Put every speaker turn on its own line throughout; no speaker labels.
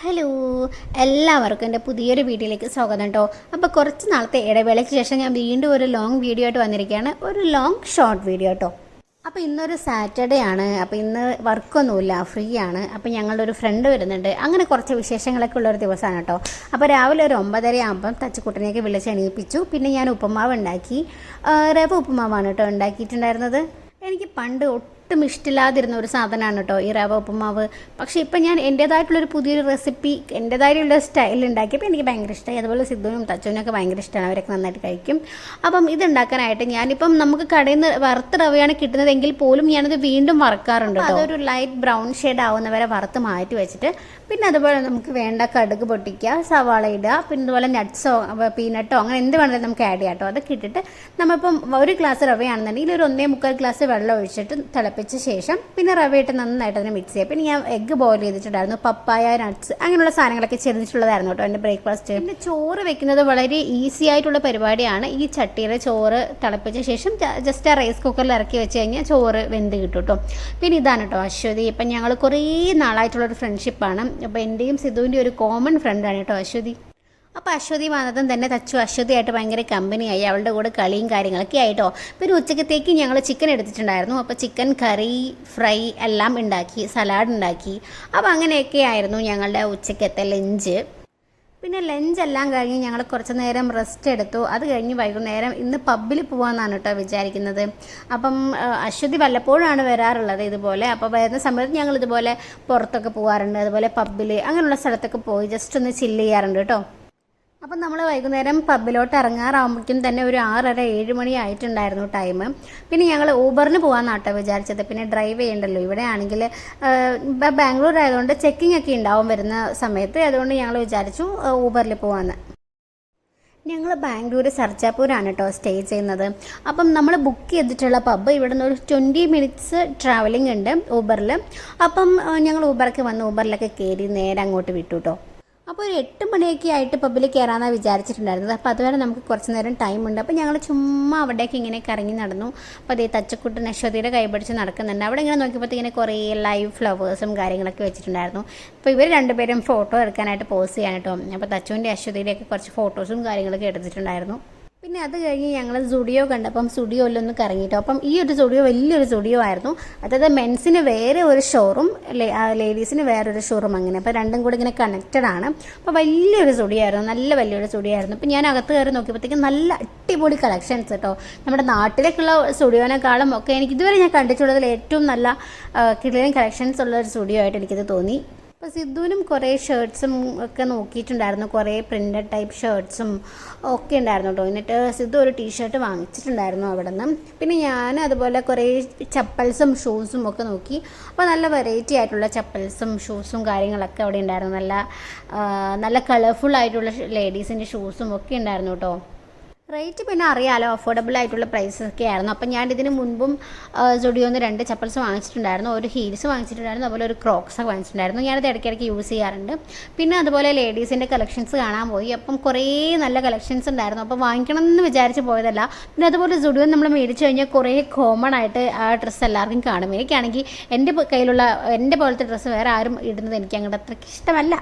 Hello, എല്ലാവർക്കും എൻ്റെ പുതിയൊരു വീഡിയോയിലേക്ക് സ്വാഗതം കേട്ടോ. അപ്പോൾ കുറച്ച് നാളത്തെ ഇടവേളയ്ക്ക് ശേഷം ഞാൻ വീണ്ടും ഒരു ലോങ് വീഡിയോ ആയിട്ട് വന്നിരിക്കുകയാണ്. ഒരു ലോങ് ഷോർട്ട് വീഡിയോ കേട്ടോ. അപ്പോൾ ഇന്നൊരു സാറ്റർഡേ ആണ്. അപ്പോൾ ഇന്ന് വർക്കൊന്നുമില്ല, ഫ്രീ ആണ്. അപ്പോൾ ഞങ്ങളുടെ ഒരു ഫ്രണ്ട് വരുന്നുണ്ട്. അങ്ങനെ കുറച്ച് വിശേഷങ്ങളൊക്കെ ഉള്ളൊരു ദിവസമാണ് കേട്ടോ. അപ്പോൾ രാവിലെ ഒരു 9:30 ആകുമ്പം തച്ചുക്കുട്ടനെയൊക്കെ വിളിച്ച് എണീപ്പിച്ചു. പിന്നെ ഞാൻ ഉപ്പുമാവ് ഉണ്ടാക്കി. റവ ഉപ്പുമാവാണ് കേട്ടോ ഉണ്ടാക്കിയിട്ടുണ്ടായിരുന്നത്. എനിക്ക് പണ്ട് ഒട്ടും ഇഷ്ടമില്ലാതിരുന്ന ഒരു സാധനമാണ് കേട്ടോ ഈ റവ ഉപ്പുമാവ്. പക്ഷേ ഇപ്പം ഞാൻ എൻ്റേതായിട്ടുള്ളൊരു പുതിയൊരു റെസിപ്പി എൻ്റേതായിട്ടുള്ള സ്റ്റൈൽ ഉണ്ടാക്കിയപ്പോൾ എനിക്ക് ഭയങ്കര ഇഷ്ടമായി. അതുപോലെ സിദ്ധുവിനും തച്ചുവിനൊക്കെ ഭയങ്കര ഇഷ്ടമാണ്, അവരൊക്കെ നന്നായിട്ട് കഴിക്കും. അപ്പം ഇതുണ്ടാക്കാനായിട്ട് ഞാനിപ്പം നമുക്ക് കടയിൽ നിന്ന് വറുത്ത് റവയാണ് കിട്ടുന്നതെങ്കിൽ പോലും ഞാനത് വീണ്ടും വറുക്കാറുണ്ട്. അതൊരു ലൈറ്റ് ബ്രൗൺ ഷെയ്ഡ് ആവുന്നവരെ വറുത്ത് മാറ്റി വെച്ചിട്ട് പിന്നെ അതുപോലെ നമുക്ക് വേണ്ട കടുക് പൊട്ടിക്കുക, സവാള ഇടുക, പിന്നെ അതുപോലെ നട്ട്സോ പീനട്ടോ അങ്ങനെ എന്ത് വേണമെങ്കിലും നമുക്ക് ആഡ് ചെയ്യാം കേട്ടോ. അതൊക്കെ ഇട്ടിട്ട് നമ്മളിപ്പം ഒരു ഗ്ലാസ് റവയാണെന്നുണ്ടെങ്കിൽ ഒരു 1.25 ഗ്ലാസ് വെള്ളം ഒഴിച്ചിട്ട് തിളപ്പിച്ച ശേഷം പിന്നെ റവയിട്ട് നന്നായിട്ട് അതിനെ മിക്സ് ചെയ്യുക. പിന്നെ ഞാൻ എഗ്ഗ് ബോയിൽ ചെയ്തിട്ടുണ്ടായിരുന്നു, പപ്പായ, നട്ട്സ് അങ്ങനെയുള്ള സാധനങ്ങളൊക്കെ ചെറിയിട്ടുള്ളതായിരുന്നു കേട്ടോ എൻ്റെ ബ്രേക്ക്ഫാസ്റ്റ്. പിന്നെ ചോറ് വെക്കുന്നത് വളരെ ഈസി ആയിട്ടുള്ള പരിപാടിയാണ്. ഈ ചട്ടിയിൽ ചോറ് തിളപ്പിച്ച ശേഷം ജസ്റ്റ് ആ റൈസ് കുക്കറിൽ ഇറക്കി വെച്ച് കഴിഞ്ഞാൽ ചോറ് വെന്ത് കിട്ടും കേട്ടോ. പിന്നെ ഇതാണ് കേട്ടോ അശ്വതി. ഇപ്പം ഞങ്ങൾ കുറേ നാളായിട്ടുള്ളൊരു ഫ്രണ്ട്ഷിപ്പാണ്. അപ്പോൾ എൻ്റെയും സിദ്ധുവിൻ്റെ ഒരു കോമൺ ഫ്രണ്ടാണ് കേട്ടോ അശ്വതി. അപ്പോൾ അശ്വതി വന്നതും തന്നെ തച്ചു അശ്വതിയായിട്ട് ഭയങ്കര കമ്പനിയായി, അവളുടെ കൂടെ കളിയും കാര്യങ്ങളൊക്കെ ആയിട്ടോ. പിന്നെ ഉച്ചക്കത്തേക്ക് ഞങ്ങൾ ചിക്കൻ എടുത്തിട്ടുണ്ടായിരുന്നു. അപ്പോൾ ചിക്കൻ കറി, ഫ്രൈ എല്ലാം ഉണ്ടാക്കി, സലാഡ് ഉണ്ടാക്കി. അപ്പോൾ അങ്ങനെയൊക്കെ ആയിരുന്നു ഞങ്ങളുടെ ഉച്ചക്കത്തെ ലഞ്ച്. പിന്നെ ലഞ്ചെല്ലാം കഴിഞ്ഞ് ഞങ്ങൾ കുറച്ച് നേരം റെസ്റ്റ് എടുത്തു. അത് കഴിഞ്ഞ് വൈകുന്നേരം ഇന്ന് പബ്ബിൽ പോകാമെന്നാണ് കേട്ടോ വിചാരിക്കുന്നത്. അപ്പം അശ്വതി വല്ലപ്പോഴാണ് വരാറുള്ളത് ഇതുപോലെ. അപ്പോൾ വരുന്ന സമയത്ത് ഞങ്ങൾ ഇതുപോലെ പുറത്തൊക്കെ പോകാറുണ്ട്, അതുപോലെ പബ്ബിൽ അങ്ങനെയുള്ള സ്ഥലത്തൊക്കെ പോയി ജസ്റ്റ് ഒന്ന് ചില്ല് ചെയ്യാറുണ്ട് കേട്ടോ. അപ്പം നമ്മൾ വൈകുന്നേരം പബ്ബിലോട്ട് ഇറങ്ങാറാകുമ്പോഴേക്കും തന്നെ ഒരു 6:30-7 മണി ആയിട്ടുണ്ടായിരുന്നു ടൈം. പിന്നെ ഞങ്ങൾ ഊബറിന് പോകാമെന്നാട്ടോ വിചാരിച്ചത്. പിന്നെ ഡ്രൈവ് ചെയ്യണ്ടല്ലോ, ഇവിടെ ആണെങ്കിൽ ബാംഗ്ലൂർ ആയതുകൊണ്ട് ചെക്കിംഗ് ഒക്കെ ഉണ്ടാവും വരുന്ന സമയത്ത്. അതുകൊണ്ട് ഞങ്ങൾ വിചാരിച്ചു ഊബറിൽ പോകാമെന്ന്. ഞങ്ങൾ ബാംഗ്ലൂർ സർജാപൂരാണ് കേട്ടോ സ്റ്റേ ചെയ്യുന്നത്. അപ്പം നമ്മൾ ബുക്ക് ചെയ്തിട്ടുള്ള പബ്ബ് ഇവിടെ നിന്ന് ഒരു 20 മിനിറ്റ്സ് ട്രാവലിംഗ് ഉണ്ട് ഊബറിൽ. അപ്പം ഞങ്ങൾ ഊബറൊക്കെ വന്ന് ഊബറിലൊക്കെ കയറി നേരെ അങ്ങോട്ട് വിട്ടു കേട്ടോ. അപ്പോൾ ഒരു 8 മണിയൊക്കെ ആയിട്ട് പബ്ബിൽ കയറാമെന്നാണ് വിചാരിച്ചിട്ടുണ്ടായിരുന്നത്. അപ്പോൾ അതുവരെ നമുക്ക് കുറച്ച് നേരം ടൈമുണ്ട്. അപ്പോൾ ഞങ്ങൾ ചുമ്മാ അവിടേക്ക് ഇങ്ങനെ കറങ്ങി നടന്നു. അപ്പോൾ അതേ തച്ചക്കുട്ടൻ അശ്വതിയുടെ കൈപിടിച്ച് നടക്കുന്നുണ്ട്. അവിടെ ഇങ്ങനെ നോക്കിയപ്പോൾ ഇങ്ങനെ കുറേ ലൈവ് ഫ്ലവേഴ്സും കാര്യങ്ങളൊക്കെ വെച്ചിട്ടുണ്ടായിരുന്നു. അപ്പോൾ ഇവർ രണ്ടുപേരും ഫോട്ടോ എടുക്കാനായിട്ട് പോസ് ചെയ്യാൻ കേട്ടോ. അപ്പോൾ തച്ചുവിൻ്റെ അശ്വതിയുടെയൊക്കെ കുറച്ച് ഫോട്ടോസും കാര്യങ്ങളൊക്കെ എടുത്തിട്ടുണ്ടായിരുന്നു. പിന്നെ അത് കഴിഞ്ഞ് ഞങ്ങൾ സ്റ്റുഡിയോ കണ്ടപ്പം സ്റ്റുഡിയോയിലൊന്ന് കറങ്ങിയിട്ടോ. അപ്പം ഈ ഒരു സ്റ്റുഡിയോ വലിയൊരു സ്റ്റുഡിയോ ആയിരുന്നു. അതായത് മെൻസിന് വേറെ ഒരു ഷോറും ലേഡീസിന് വേറൊരു ഷോറും അങ്ങനെ. അപ്പോൾ രണ്ടും കൂടി ഇങ്ങനെ കണക്റ്റഡ് ആണ്. അപ്പോൾ വലിയൊരു സ്റ്റുഡിയോ ആയിരുന്നു, നല്ല വലിയൊരു സ്റ്റുഡിയോ ആയിരുന്നു. അപ്പോൾ ഞാൻ അകത്ത് കയറി നോക്കിയപ്പോഴത്തേക്കും നല്ല അടിപൊളി കളക്ഷൻസ് കേട്ടോ. നമ്മുടെ നാട്ടിലേക്കുള്ള സ്റ്റുഡിയോനെക്കാളും ഒക്കെ എനിക്ക് ഇതുവരെ ഞാൻ കണ്ടിട്ടുള്ളതിൽ ഏറ്റവും നല്ല കിടിലൻ കളക്ഷൻസ് ഉള്ള ഒരു സ്റ്റുഡിയോ ആയിട്ട് എനിക്കിത് തോന്നി. അപ്പോൾ സിദ്ധുവിനും കുറേ ഷർട്ട്സും ഒക്കെ നോക്കിയിട്ടുണ്ടായിരുന്നു, കുറേ പ്രിൻ്റഡ് ടൈപ്പ് ഷർട്ട്സും ഒക്കെ ഉണ്ടായിരുന്നു കേട്ടോ. എന്നിട്ട് സിദ്ധു ഒരു ടീഷർട്ട് വാങ്ങിച്ചിട്ടുണ്ടായിരുന്നു അവിടെ നിന്ന്. പിന്നെ ഞാൻ അതുപോലെ കുറേ ചപ്പൽസും ഷൂസും ഒക്കെ നോക്കി. അപ്പോൾ നല്ല വെറൈറ്റി ആയിട്ടുള്ള ചപ്പൽസും ഷൂസും കാര്യങ്ങളൊക്കെ അവിടെ ഉണ്ടായിരുന്നു. നല്ല കളർഫുൾ ആയിട്ടുള്ള ലേഡീസിൻ്റെ ഷൂസും ഒക്കെ ഉണ്ടായിരുന്നു കേട്ടോ. റേറ്റ് പിന്നെ അറിയാലോ, അഫോർഡബിൾ ആയിട്ടുള്ള പ്രൈസൊക്കെ ആയിരുന്നു. അപ്പം ഞാൻ ഇതിന് മുൻപും സ്റ്റുഡിയോന്ന് 2 ചപ്പൽസ് വാങ്ങിച്ചിട്ടുണ്ടായിരുന്നു, ഒരു ഹീൽസ് വാങ്ങിച്ചിട്ടുണ്ടായിരുന്നു, അതുപോലെ ഒരു ക്രോക്സൊക്കെ വാങ്ങിച്ചിട്ടുണ്ടായിരുന്നു. ഞാനത് ഇടയ്ക്കിടയ്ക്ക് യൂസ് ചെയ്യാറുണ്ട്. പിന്നെ അതുപോലെ ലേഡീസിൻ്റെ കളക്ഷൻസ് കാണാൻ പോയി. അപ്പം കുറേ നല്ല കളക്ഷൻസ് ഉണ്ടായിരുന്നു. അപ്പോൾ വാങ്ങിക്കണം എന്ന് വിചാരിച്ച് പോയതല്ല. പിന്നെ അതുപോലെ സ്റ്റുഡിയോ നമ്മൾ മേടിച്ച് കഴിഞ്ഞാൽ കുറേ കോമൺ ആയിട്ട് ആ ഡ്രസ്സ് എല്ലാവർക്കും കാണും. എനിക്കാണെങ്കിൽ എൻ്റെ പോലത്തെ ഡ്രസ്സ് വേറെ ആരും ഇടുന്നത് എനിക്ക് അങ്ങോട്ട് അത്രയ്ക്ക് ഇഷ്ടമല്ല.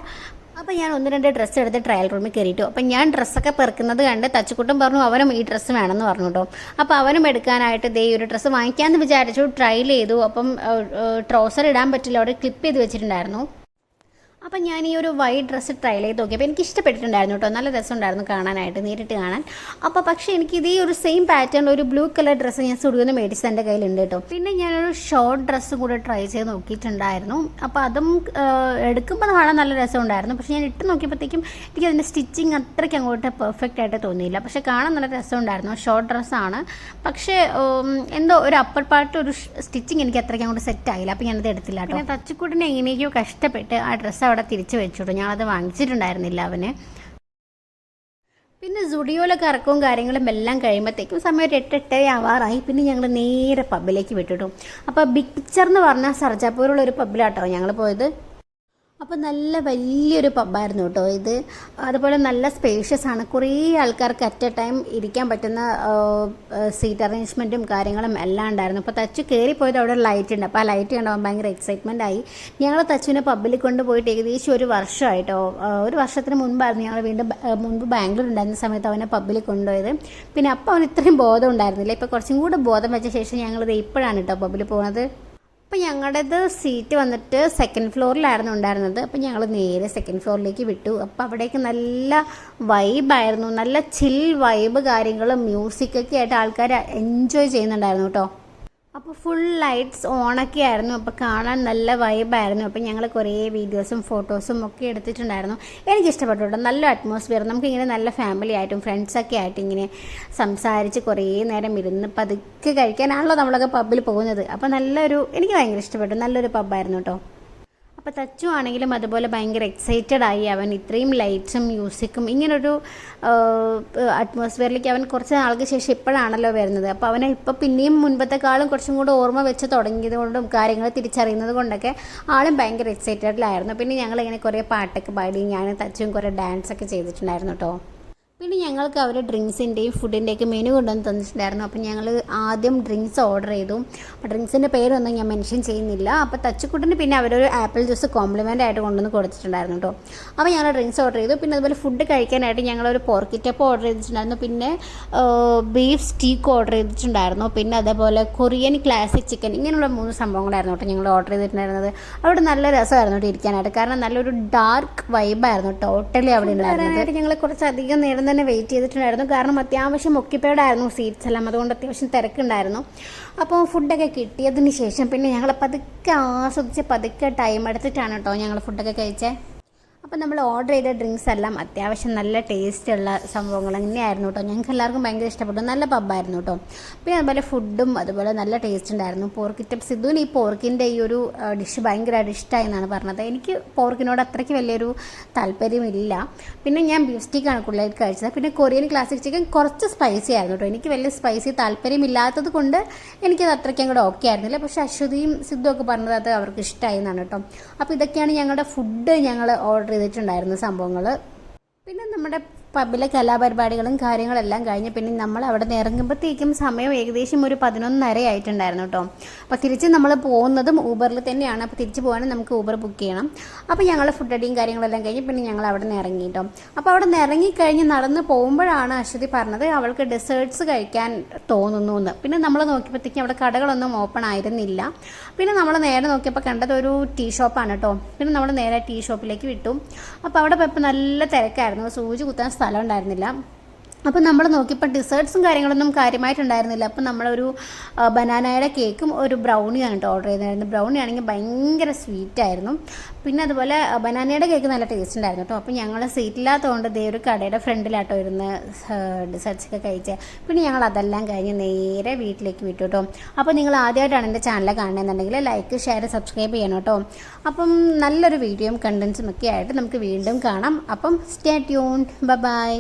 അപ്പോൾ ഞാൻ 1-2 ഡ്രസ്സ് എടുത്ത് ട്രയൽ റൂമിൽ കയറിയിട്ടു. അപ്പം ഞാൻ ഡ്രസ്സൊക്കെ പെറുക്കുന്നത് കണ്ട് തച്ചുക്കുട്ടൻ പറഞ്ഞു അവനും ഈ ഡ്രസ്സ് വേണമെന്ന് പറഞ്ഞു കേട്ടോ. അപ്പോൾ അവനും എടുക്കാനായിട്ട് ദേ ഒരു ഡ്രസ്സ് വാങ്ങിക്കാമെന്ന് വിചാരിച്ചു, ട്രയൽ ചെയ്തു. അപ്പം ട്രൗസർ ഇടാൻ പറ്റില്ല, അവിടെ ക്ലിപ്പ് ചെയ്ത് വെച്ചിട്ടുണ്ടായിരുന്നു. അപ്പം ഞാൻ ഈ ഒരു വൈറ്റ് ഡ്രസ്സ് ട്രയൽ ചെയ്ത് നോക്കിയപ്പോൾ എനിക്ക് ഇഷ്ടപ്പെട്ടിട്ടുണ്ടായിരുന്നു കേട്ടോ, നല്ല രസമുണ്ടായിരുന്നു കാണാനായിട്ട്, നേരിട്ട് കാണാൻ. അപ്പോൾ പക്ഷേ എനിക്ക് ഇതേ ഒരു സെയിം പാറ്റേൺ ഒരു ബ്ലൂ കളർ ഡ്രസ്സ് ഞാൻ സ്റ്റുഡിയോന്ന് മേടിച്ചത് എൻ്റെ കയ്യിലുണ്ട് കേട്ടോ. പിന്നെ ഞാനൊരു ഷോർട്ട് ഡ്രസ്സും കൂടെ ട്രൈ ചെയ്ത് നോക്കിയിട്ടുണ്ടായിരുന്നു. അപ്പോൾ അതും എടുക്കുമ്പോൾ കാണാൻ നല്ല രസമുണ്ടായിരുന്നു. പക്ഷേ ഞാൻ ഇട്ട് നോക്കിയപ്പോഴത്തേക്കും എനിക്ക് അതിൻ്റെ സ്റ്റിച്ചിങ് അത്രയ്ക്ക് അങ്ങോട്ട് പെർഫെക്റ്റ് ആയിട്ട് തോന്നിയില്ല. പക്ഷേ കാണാൻ നല്ല രസമുണ്ടായിരുന്നു. ഷോർട്ട് ഡ്രസ്സാണ്, പക്ഷേ എന്തോ ഒരു അപ്പർ പാർട്ട് ഒരു സ്റ്റിച്ചിങ് എനിക്ക് അത്രയ്ക്ക് അങ്ങോട്ട് സെറ്റ് ആയില്ല. അപ്പോൾ ഞാനത് എടുത്തില്ല കേട്ടോ. പിന്നെ തച്ചുക്കുട്ടിനെ എങ്ങനെയൊക്കെയോ കഷ്ടപ്പെട്ട് ആ ഡ്രസ്സ് അവിടെ തിരിച്ചു വെച്ചിട്ടു. ഞാനത് വാങ്ങിച്ചിട്ടുണ്ടായിരുന്നില്ല അവന്. പിന്നെ സ്റ്റുഡിയോയിലൊക്കെ ഇറക്കവും കാര്യങ്ങളും എല്ലാം കഴിയുമ്പോഴത്തേക്കും സമയം ഒരു 8-8 ആവാറായി. പിന്നെ ഞങ്ങൾ നേരെ പബ്ബിലേക്ക് വിട്ടിട്ടു. അപ്പോൾ ബിഗ് പിക്ചർ എന്ന് പറഞ്ഞാൽ സർജാപൂരുള്ള ഒരു പബ്ബിലാട്ടോ ഞങ്ങൾ പോയത്. അപ്പോൾ നല്ല വലിയൊരു പബ്ബായിരുന്നു കേട്ടോ ഇത്. അതുപോലെ നല്ല സ്പേഷ്യസ് ആണ്. കുറേ ആൾക്കാർക്ക് അറ്റ് എ ടൈം ഇരിക്കാൻ പറ്റുന്ന സീറ്റ് അറേഞ്ച്മെൻറ്റും കാര്യങ്ങളും എല്ലാം ഉണ്ടായിരുന്നു. അപ്പോൾ തച്ചു കയറിപ്പോയത് അവിടെ ലൈറ്റ് ഉണ്ട്. അപ്പോൾ ആ ലൈറ്റ് കണ്ടപ്പോൾ ഭയങ്കര എക്സൈറ്റ്മെൻ്റ് ആയി. ഞങ്ങൾ തച്ചുവിനെ പബ്ബിൽ കൊണ്ടുപോയിട്ട് ഏകദേശം ഒരു വർഷമായിട്ടോ. ഒരു വർഷത്തിന് മുൻപായിരുന്നു ഞങ്ങൾ വീണ്ടും മുൻപ് ബാംഗ്ലൂർ ഉണ്ടായിരുന്ന സമയത്ത് അവനെ പബ്ബിൽ കൊണ്ടുപോയത്. പിന്നെ അപ്പോൾ അവന് ഇത്രയും ബോധം ഉണ്ടായിരുന്നില്ല. ഇപ്പോൾ കുറച്ചും കൂടെ ബോധം വെച്ച ശേഷം ഞങ്ങളിത് ഇപ്പോഴാണ് കേട്ടോ പബ്ബിൽ പോകുന്നത്. അപ്പോൾ ഞങ്ങളുടേത് സീറ്റ് വന്നിട്ട് സെക്കൻഡ് ഫ്ലോറിലായിരുന്നു ഉണ്ടായിരുന്നത്. അപ്പോൾ ഞങ്ങൾ നേരെ സെക്കൻഡ് ഫ്ലോറിലേക്ക് വിട്ടു. അപ്പോൾ അവിടേക്ക് നല്ല വൈബായിരുന്നു. നല്ല ചിൽ വൈബ് കാര്യങ്ങളും മ്യൂസിക്കൊക്കെ ആയിട്ട് ആൾക്കാർ എൻജോയ് ചെയ്യുന്നുണ്ടായിരുന്നു കേട്ടോ. അപ്പോൾ ഫുൾ ലൈറ്റ്സ് ഓണൊക്കെ ആയിരുന്നു. അപ്പോൾ കാണാൻ നല്ല വൈബായിരുന്നു. അപ്പോൾ ഞങ്ങൾ കുറേ വീഡിയോസും ഫോട്ടോസും ഒക്കെ എടുത്തിട്ടുണ്ടായിരുന്നു. എനിക്കിഷ്ടപ്പെട്ടു കേട്ടോ. നല്ല അറ്റ്മോസ്ഫിയർ. നമുക്കിങ്ങനെ നല്ല ഫാമിലി ആയിട്ടും ഫ്രണ്ട്സൊക്കെ ആയിട്ട് ഇങ്ങനെ സംസാരിച്ച് കുറേ നേരം ഇരുന്ന് പതുക്കെ കഴിക്കാനാണല്ലോ നമ്മളൊക്കെ പബ്ബിൽ പോകുന്നത്. അപ്പോൾ എനിക്ക് ഭയങ്കര ഇഷ്ടപ്പെട്ടു. നല്ലൊരു പബ്ബായിരുന്നു കേട്ടോ. അപ്പോൾ തച്ചു ആണെങ്കിലും അതുപോലെ ഭയങ്കര എക്സൈറ്റഡ് ആയി. അവൻ ഇത്രയും ലൈറ്റ്സും മ്യൂസിക്കും ഇങ്ങനൊരു അറ്റ്മോസ്ഫിയറിലേക്ക് അവൻ കുറച്ച് നാൾക്ക് ശേഷം ഇപ്പോഴാണല്ലോ വരുന്നത്. അപ്പോൾ അവനെ ഇപ്പോൾ പിന്നെയും മുൻപത്തെക്കാളും കുറച്ചും കൂടെ ഓർമ്മ വെച്ച് തുടങ്ങിയത് കൊണ്ടും കാര്യങ്ങൾ തിരിച്ചറിയുന്നത് കൊണ്ടൊക്കെ ആളും ഭയങ്കര എക്സൈറ്റഡിലായിരുന്നു. പിന്നെ ഞങ്ങളിങ്ങനെ കുറേ പാട്ടൊക്കെ പാടി ഞാൻ തച്ചും കുറേ ഡാൻസൊക്കെ ചെയ്തിട്ടുണ്ടായിരുന്നു കേട്ടോ. പിന്നെ ഞങ്ങൾക്ക് അവർ ഡ്രിങ്ക്സിൻ്റെയും ഫുഡിൻ്റെയൊക്കെ മെനു കൊണ്ടുവന്ന് തന്നിട്ടുണ്ടായിരുന്നു. അപ്പോൾ ഞങ്ങൾ ആദ്യം ഡ്രിങ്ക്സ് ഓർഡർ ചെയ്തു. അപ്പോൾ ഡ്രിങ്ക്സിൻ്റെ പേരൊന്നും ഞാൻ മെൻഷൻ ചെയ്യുന്നില്ല. അപ്പോൾ തച്ചുക്കുട്ടിന് പിന്നെ അവരൊരു ആപ്പിൾ ജ്യൂസ് കോംപ്ലിമെൻ്റ് ആയിട്ട് കൊണ്ടുവന്ന് കൊടുത്തിട്ടുണ്ടായിരുന്നു കേട്ടോ. അപ്പോൾ ഞങ്ങൾ ഡ്രിങ്ക്സ് ഓർഡർ ചെയ്തു. പിന്നെ അതുപോലെ ഫുഡ് കഴിക്കാനായിട്ട് ഞങ്ങളൊരു പോർക്കിറ്റപ്പ് ഓർഡർ ചെയ്തിട്ടുണ്ടായിരുന്നു. പിന്നെ ബീഫ് സ്റ്റീക്ക് ഓർഡർ ചെയ്തിട്ടുണ്ടായിരുന്നു. പിന്നെ അതേപോലെ കൊറിയൻ ക്ലാസിക് ചിക്കൻ ഇങ്ങനെയുള്ള 3 സംഭവങ്ങളായിരുന്നു കേട്ടോ ഞങ്ങൾ ഓർഡർ ചെയ്തിട്ടുണ്ടായിരുന്നത്. അവിടെ നല്ല രസമായിരുന്നു കേട്ടോ ഇരിക്കാനായിട്ട്. കാരണം നല്ലൊരു ഡാർക്ക് വൈബായിരുന്നു ടോട്ടലി അവിടെ ഉണ്ടായിരുന്നത്. ഞങ്ങൾ കുറച്ചധികം നേരം തന്നെ വെയിറ്റ് ചെയ്തിട്ടുണ്ടായിരുന്നു. കാരണം അത്യാവശ്യം ഒക്യുപ്പൈഡ് ആയിരുന്നു സീറ്റ്സ് എല്ലാം. അതുകൊണ്ട് അത്യാവശ്യം തിരക്കുണ്ടായിരുന്നു. അപ്പോൾ ഫുഡൊക്കെ കിട്ടിയതിന് ശേഷം പിന്നെ ഞങ്ങൾ പതുക്കെ ആസ്വദിച്ച് പതുക്കെ ടൈം എടുത്തിട്ടാണ് കേട്ടോ ഞങ്ങൾ ഫുഡൊക്കെ കഴിച്ചത്. അപ്പോൾ നമ്മൾ ഓർഡർ ചെയ്ത ഡ്രിങ്ക്സ് എല്ലാം അത്യാവശ്യം നല്ല ടേസ്റ്റുള്ള സംഭവങ്ങൾ തന്നെയായിരുന്നു കേട്ടോ. ഞങ്ങൾക്ക് എല്ലാവർക്കും ഭയങ്കര ഇഷ്ടപ്പെട്ടു. നല്ല പബ്ബായിരുന്നു കേട്ടോ. പിന്നെ അതുപോലെ ഫുഡും അതുപോലെ നല്ല ടേസ്റ്റ് ഉണ്ടായിരുന്നു. പോർക്കിറ്റപ്പ് സിദ്ധുവിന് ഈ പോർക്കിൻ്റെ ഈ ഒരു ഡിഷ് ഭയങ്കരമായിട്ട് ഇഷ്ടമായി എന്നാണ് പറഞ്ഞത്. എനിക്ക് പോർക്കിനോട് അത്രയ്ക്ക് വലിയൊരു താല്പര്യമില്ല. പിന്നെ ഞാൻ ബീഫ് സ്റ്റീക്കാണ് കൂടുതലായിട്ട് കഴിച്ചത്. പിന്നെ കൊറിയൻ ക്ലാസിക് ചിക്കൻ കുറച്ച് സ്പൈസി ആയിരുന്നു കേട്ടോ. എനിക്ക് വലിയ സ്പൈസി താല്പര്യമില്ലാത്തത് കൊണ്ട് എനിക്കത് അത്രയ്ക്കും കൂടെ ഓക്കെ ആയിരുന്നില്ല. പക്ഷേ അശ്വതിയും സിദ്ധുവൊക്കെ പറഞ്ഞത് അത് അവർക്ക് ഇഷ്ടമായി എന്നാണ് കേട്ടോ. അപ്പോൾ ഇതൊക്കെയാണ് ഞങ്ങളുടെ ഫുഡ് ഞങ്ങൾ ഓർഡർ ചെയ്തിട്ടുണ്ടായിരുന്ന സംഭവങ്ങൾ. പിന്നെ നമ്മുടെ പബ്ബിലെ കലാപരിപാടികളും കാര്യങ്ങളെല്ലാം കഴിഞ്ഞ് പിന്നെ നമ്മൾ അവിടെ നിന്ന് ഇറങ്ങുമ്പോഴത്തേക്കും സമയം ഏകദേശം ഒരു 11:30 ആയിട്ടുണ്ടായിരുന്നു കേട്ടോ. അപ്പോൾ തിരിച്ച് നമ്മൾ പോകുന്നതും ഊബറിൽ തന്നെയാണ്. അപ്പോൾ തിരിച്ച് പോകാനും നമുക്ക് ഊബർ ബുക്ക് ചെയ്യണം. അപ്പോൾ ഞങ്ങൾ ഫുഡ് അടിയും കാര്യങ്ങളെല്ലാം കഴിഞ്ഞ് പിന്നെ ഞങ്ങൾ അവിടെ നിന്ന് ഇറങ്ങി കേട്ടോ. അപ്പോൾ അവിടെ നിന്ന് ഇറങ്ങിക്കഴിഞ്ഞ് നടന്ന് പോകുമ്പോഴാണ് അശ്വതി പറഞ്ഞത് അവൾക്ക് ഡെസേർട്ട്സ് കഴിക്കാൻ തോന്നുന്നു എന്ന്. പിന്നെ നമ്മൾ നോക്കിയപ്പോഴത്തേക്കും അവിടെ കടകളൊന്നും ഓപ്പൺ ആയിരുന്നില്ല. പിന്നെ നമ്മൾ നേരെ നോക്കിയപ്പോൾ കണ്ടത് ഒരു ടീ ഷോപ്പാണ് കേട്ടോ. പിന്നെ നമ്മൾ നേരെ ടീ ഷോപ്പിലേക്ക് വിട്ടു. അപ്പോൾ അവിടെ പോയപ്പോൾ നല്ല തിരക്കായിരുന്നു. സൂചി കുത്താൻ സ്ഥലം ഉണ്ടായിരുന്നില്ല. അപ്പോൾ നമ്മൾ നോക്കിയപ്പോൾ ഡിസേർട്ട്സും കാര്യങ്ങളൊന്നും കാര്യമായിട്ടുണ്ടായിരുന്നില്ല. അപ്പോൾ നമ്മളൊരു ബനാനയുടെ കേക്കും ഒരു ബ്രൗണിയാണ് കേട്ടോ ഓർഡർ ചെയ്തിരുന്നത്. ബ്രൗണി ആണെങ്കിൽ ഭയങ്കര സ്വീറ്റായിരുന്നു. പിന്നെ അതുപോലെ ബനാനയുടെ കേക്ക് നല്ല ടേസ്റ്റ് ഉണ്ടായിരുന്നു കേട്ടോ. അപ്പോൾ ഞങ്ങൾ സീറ്റില്ലാത്തതുകൊണ്ട് ദേ ഒരു കടയുടെ ഫ്രണ്ടിലാട്ടോ ഇരുന്ന് ഡിസേർട്ട്സൊക്കെ കഴിച്ചത്. പിന്നെ ഞങ്ങൾ അതെല്ലാം കഴിഞ്ഞ് നേരെ വീട്ടിലേക്ക് വിട്ടു കേട്ടോ. അപ്പോൾ നിങ്ങൾ ആദ്യമായിട്ടാണ് എൻ്റെ ചാനൽ കാണുന്നതെന്നുണ്ടെങ്കിൽ ലൈക്ക് ഷെയർ സബ്സ്ക്രൈബ് ചെയ്യണം കേട്ടോ. അപ്പം നല്ലൊരു വീഡിയോയും കണ്ടൻസും ഒക്കെ ആയിട്ട് നമുക്ക് വീണ്ടും കാണാം. അപ്പം സ്റ്റേ ട്യൂൺഡ്. ബൈ.